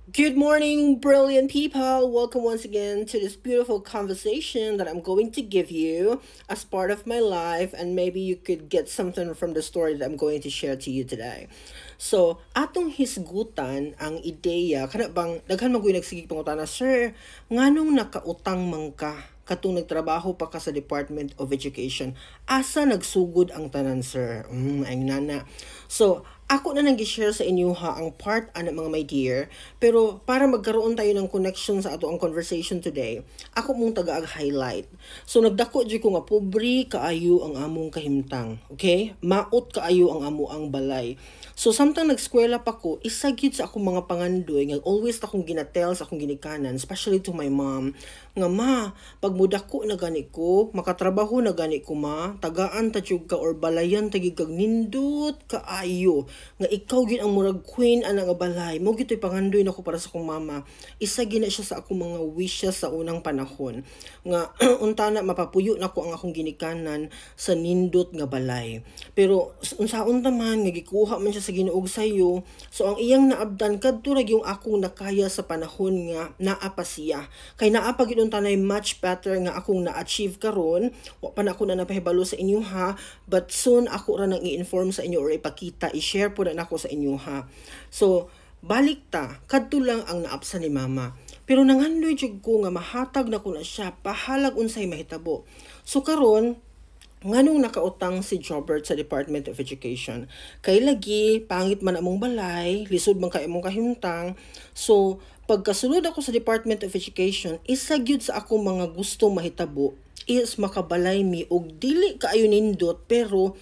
Good morning, brilliant people. Welcome once again to this beautiful conversation that I'm going to give you as part of my life, and maybe you could get something from the story that I'm going to share to you today. So, atong hisgutan ang ideya, kana bang daghan man gyud nagsige pangutana, sir, nganong nakautang man ka? Katong nagtrabaho pa ka sa Department of Education. Asa nagsugod ang tanan, sir? Ang nana. So, ako na nang share sa inyo ha ang part ana mga my dear, pero para magkaroon tayo ng connection sa ato ang conversation today, ako mong taga-highlight. So nagdako jud ko nga pobre kaayo ang among kahimtang, okay? Maot kaayo ang amo ang balay. So samtang nag-eskwela pa ko, isa gyud sa akong mga pangandoy nga always akong ginatel sa akong ginikanan, especially to my mom, nga ma, pag mudako na gani ko, makatrabaho na gani ko ma, tagaan ta jud ka or balayan tagig kag nindot kaayo nga ikaw gid ang murag queen ana nga balay mo gitoy pangandoy nako para sa akong mama. Isa gina siya sa akong mga wishes sa unang panahon nga unta na mapapuyo nako ang akong ginikanan sa nindot nga balay. Pero unsaon ta man nga gikuha man siya sa Ginoo sayo, so ang iyang naabdan kadto ra yung akong nakaya sa panahon nga naa pa siya, kay naa pa gid unta nay much better nga akong na-achieve karon. Wa pa na ako na napahibalo sa inyo ha, but soon ako ra nang i-inform sa inyo or ipakita, i-share po na nako sa inyo ha. So balik ta, kadto lang ang naapsa ni mama. Pero nangandoy jud ko nga mahatag na ko na siya pahalag unsay mahitabo. So karon nganong nakautang si Jobert sa Department of Education? Kay lagi, pangit man among balay, lisod man kay among kahimtang. So, pagkasulod ako sa Department of Education, isa gyud sa akong mga gustong mahitabo is makabalay mi og dili kaayo nindot pero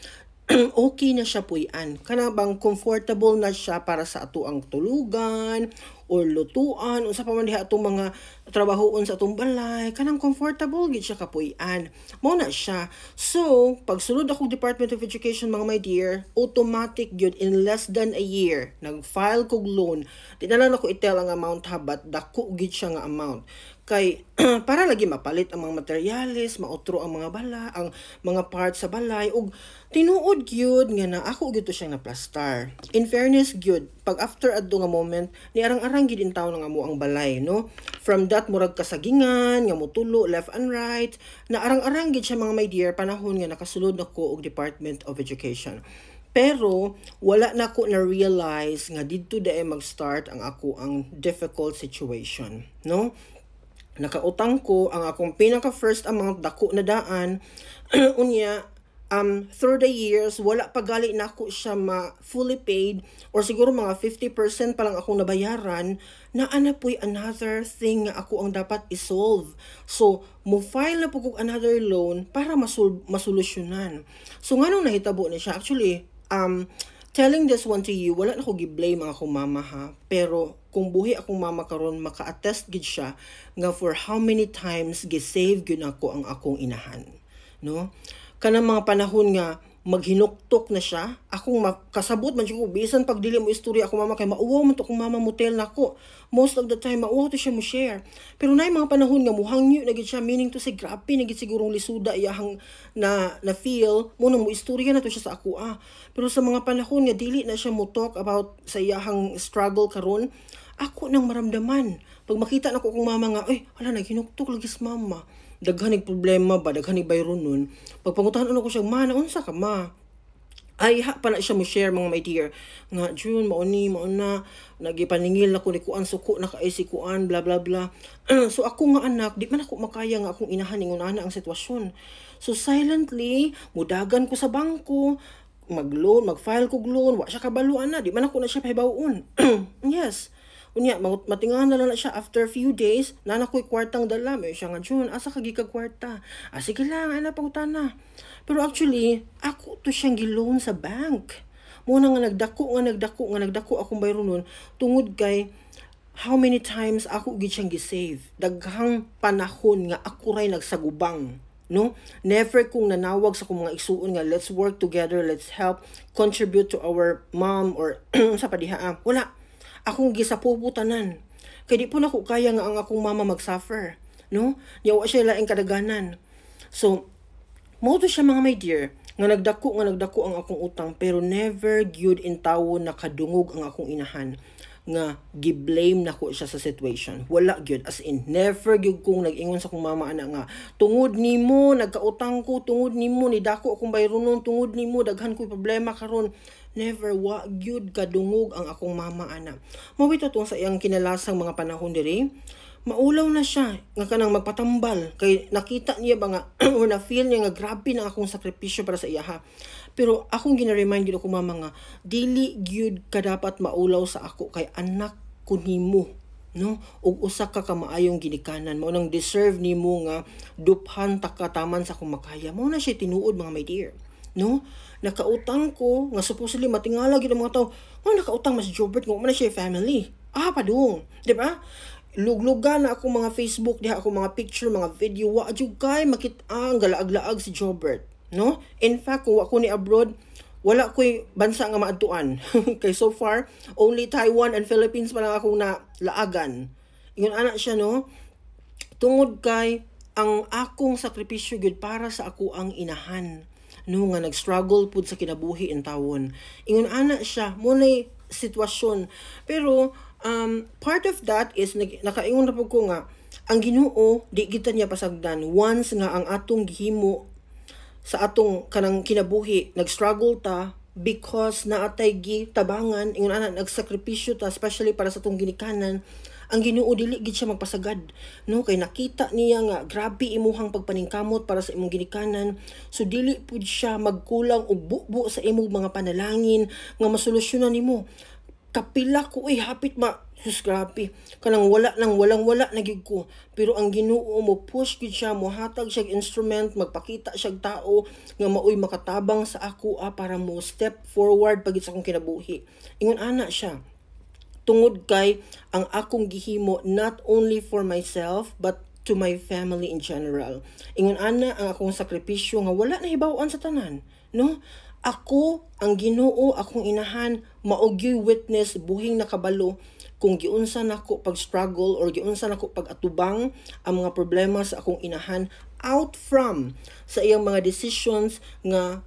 okay na siya puy-an. Kana bang comfortable na siya para sa ato ang tulugan or lutuan unsa pa man diha atong mga trabahoon sa atong balay, kanang comfortable gid siya kapuy-an. Mao na siya. So, pag sulod ako Department of Education mga my dear, automatic gyud in less than a year nag-file kog loan. Di na lang ako i-tell ang amount ha, but dako gid siya nga amount. Kay para lagi mapalit ang mga materials, mautro ang mga bala, ang mga parts sa balay ug tinuod gyud nga na ako gyud to siya na plastar. In fairness gyud, pag after adto nga moment, ni arang-arang gid in taon nga mo ang balay, no? From that murag kasagingan nga motulo left and right, na arang-arang gid siya mga my dear panahon nga nakasulod nako og Department of Education. Pero wala na ko na realize nga didto dae mag-start ang ako ang difficult situation, no? Nakautang ko ang akong pinaka first amount dako na daan unya through the years wala pa gali na ako siya ma fully paid or siguro mga 50% pa lang akong nabayaran na ana po'y another thing nga ako ang dapat isolve. So mo file na po kog another loan para masolusyonan. So nganong nahitabo na siya actually telling this one to you, wala na ko gi-blame ang akong mama ha. Pero kung buhi akong mama karon maka-attest gid siya nga for how many times gi-save gyud ako ang akong inahan. No? Kanang mga panahon nga maghinuktok na siya, akong kasabot man siya ko, bisan pag dili mo istorya ako mama kay mauwaw man to kung mama motel na ako. Most of the time mauwaw to siya mo share. Pero nay mga panahon nga muhangyo na gid siya, meaning to say grabe na gid sigurong lisuda iyahang na feel mo nang mo istorya na to siya sa ako Pero sa mga panahon nga dili na siya mo talk about sa iyahang struggle karon, ako nang maramdaman. Pag makita na ko kung mama nga, hala naghinuktok lagi si mama. Daghanig problema ba, daghanig bayron nun. Pagpangutan ko siya, ma, naunsa ka ma? Ay, ha pa na siya mo share mga my dear. Nga, June, mauna, nagipaningil na ko ni kuan, suko na kaay si kuan, bla bla bla. So ako nga anak, di man ako makaya nga akong inahan ingon ang sitwasyon. So silently, mudagan ko sa bangko, mag-loan, mag-file kog loan, wa siya kabaluan na, di man ako na siya pahibawon. Yes. Unya, matingahan na lang na siya after few days, nana ko'y kwartang dala. May siya nga, June, asa ka gika kwarta? Sige lang, ana pangutana. Pero actually, ako to siyang giloan sa bank. Muna nga nagdako akong bayro nun, tungod kay how many times ako gid siyang gisave. Daghang panahon nga ako ray nagsagubang. No? Never kong nanawag sa kong mga isuon nga let's work together, let's help contribute to our mom or sa padiha. Wala. Akong gisapuputanan. Kaya di po na ko kaya nga ang akong mama mag-suffer. No? Yawa siya laing kadaganan. So, mo to siya mga my dear, nga nagdako ang akong utang, pero never gyud in tawo nakadungog ang akong inahan. nga giblame nako siya sa situation. Wala gyud, as in never gyud kong nag-ingon sa akong mama ana nga tungod nimo nagkautang ko, tungod nimo ni dako akong bayronon, tungod nimo daghan ko'y problema karon. Never, wa gyud kadungog ang akong mama ana. Mawito tong sa iyang kinalasang mga panahon diri. Maulaw na siya nga kanang magpatambal kay nakita niya ba nga or na feel niya nga grabe na akong sakripisyo para sa iya ha. Pero akong gina-remind gyud ako mama nga dili gyud ka dapat maulaw sa ako kay anak ko nimo, no? Ug usa ka maayong ginikanan, mao nang deserve nimo nga duphan ta ka taman sa akong makaya. Mao na siya tinuod mga my dear, no? Nakautang ko nga supposedly matingala gyud ang mga tao. Nakautang mas Jobert nga man na siya family. Padung, di ba? Luglugan na ako mga Facebook, diha ako mga picture, mga video, wa jud kay makita ang galaag-laag si Jobert, no? In fact, kung ako ni abroad, wala ko'y bansa nga maadtuan. Kay so far, only Taiwan and Philippines pa lang akong nalaagan. Ingon ana siya, no? Tungod kay ang akong sakripisyo gyud para sa ako ang inahan, no, nga nag-struggle pud sa kinabuhi in tawon. Ingon ana siya, mo nay sitwasyon. Pero part of that is nakaingon na po ko nga ang Ginoo di kita niya pasagdan once nga ang atong gihimo sa atong kanang kinabuhi nag-struggle ta because naatay gitabangan ingon ana nagsakripisyo ta especially para sa atong ginikanan. Ang Ginoo dili gid siya magpasagad, no? Kay nakita niya nga grabe imuhang pagpaningkamot para sa imong ginikanan, so dili pud siya magkulang og bubo sa imong mga panalangin nga masolusyonan nimo. Kapila ko hapit sus grabe kanang walang wala na gyud ko, pero ang Ginoo mo push gyud siya, mo hatag siya instrument, magpakita siya tao nga maoy makatabang sa ako para mo step forward pagit sa akong kinabuhi. Ingon ana siya, tungod kay ang akong gihimo not only for myself but to my family in general. Ingon ana ang akong sakripisyo nga wala na hibaw-an sa tanan, no? Ako, ang Ginoo, akong inahan, maogyoy witness, buhing nakabalo, kung giunsa nako pag-struggle or giunsa nako pag-atubang ang mga problema sa akong inahan out from sa iyang mga decisions nga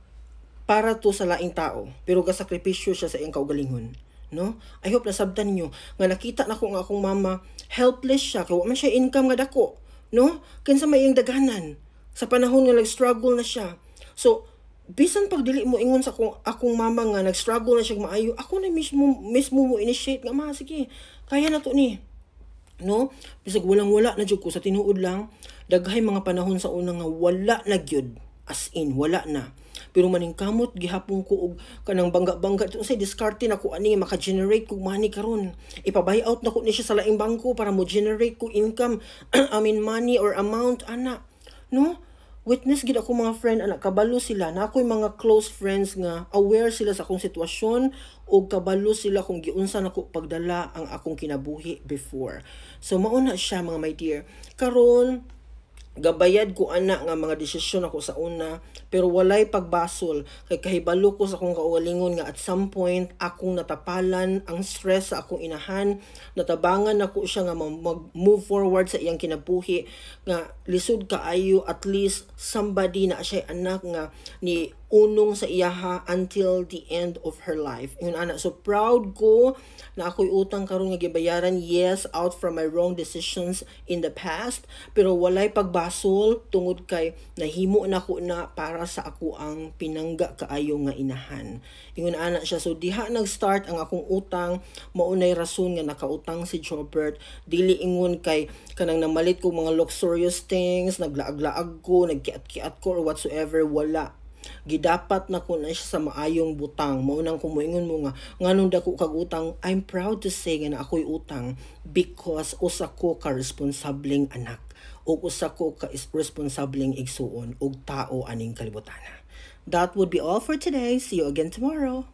para to sa laing tao. Pero gasakripisyo siya sa iyang kaugalingon, no? I hope nasabtan niyo nga nakita nako nga akong mama, helpless siya, kaya wa man siya income nga dako, no? Kinsa may iyang daghanan sa panahon nga nag-struggle na siya. So, bisan pag dili mo ingon sa akong mama nga nag-struggle na siya maayo, ako na mismo mo initiate nga sige, kaya na to ni, no? Bisag walang-wala na jud ko sa tinuod lang, daghay mga panahon sa una nga wala na gyud, as in wala na. Pero maningkamot gihapon ko og kanang bangga-bangga ito say diskarte na ko ani maka-generate ko money karon. Ipa-buy out na ko ni siya sa laing bangko para mo generate ko income, money or amount ana, no? Witness gid ako mga friend anak, kabalo sila na ako'y mga close friends nga aware sila sa akong sitwasyon o kabalo sila kung giunsa nako pagdala ang akong kinabuhi before. So mao na siya mga my dear. Karon gabayad ko ana nga mga desisyon ako sa una, pero walay pagbasol kay kahibalo ko sa akong kaugalingon nga at some point akong natapalan ang stress sa akong inahan, natabangan nako siya nga mag-move forward sa iyang kinabuhi nga lisod kaayo, at least somebody na siya anak nga ni unong sa iyaha until the end of her life. Yun ana, so proud ko na ako'y utang karon nga gibayaran, yes, out from my wrong decisions in the past, pero walay pagbasol tungod kay nahimo na ko na para sa ako ang pinangga kaayo nga inahan. Ingon ana siya, so diha nag-start ang akong utang, maunay rason nga nakautang si Jobert, dili ingon kay kanang namalit ko mga luxurious things, naglaag-laag ko, nagkiat-kiat ko or whatsoever, wala. Gidapat na ko na siya sa maayong butang. Maunang kumuingon mo nga nganong dako kag utang, I'm proud to say nga na ako'y utang because usa ko ka responsableng anak o usa ko ka responsableng igsuon og tao aning kalibutan. That would be all for today. See you again tomorrow.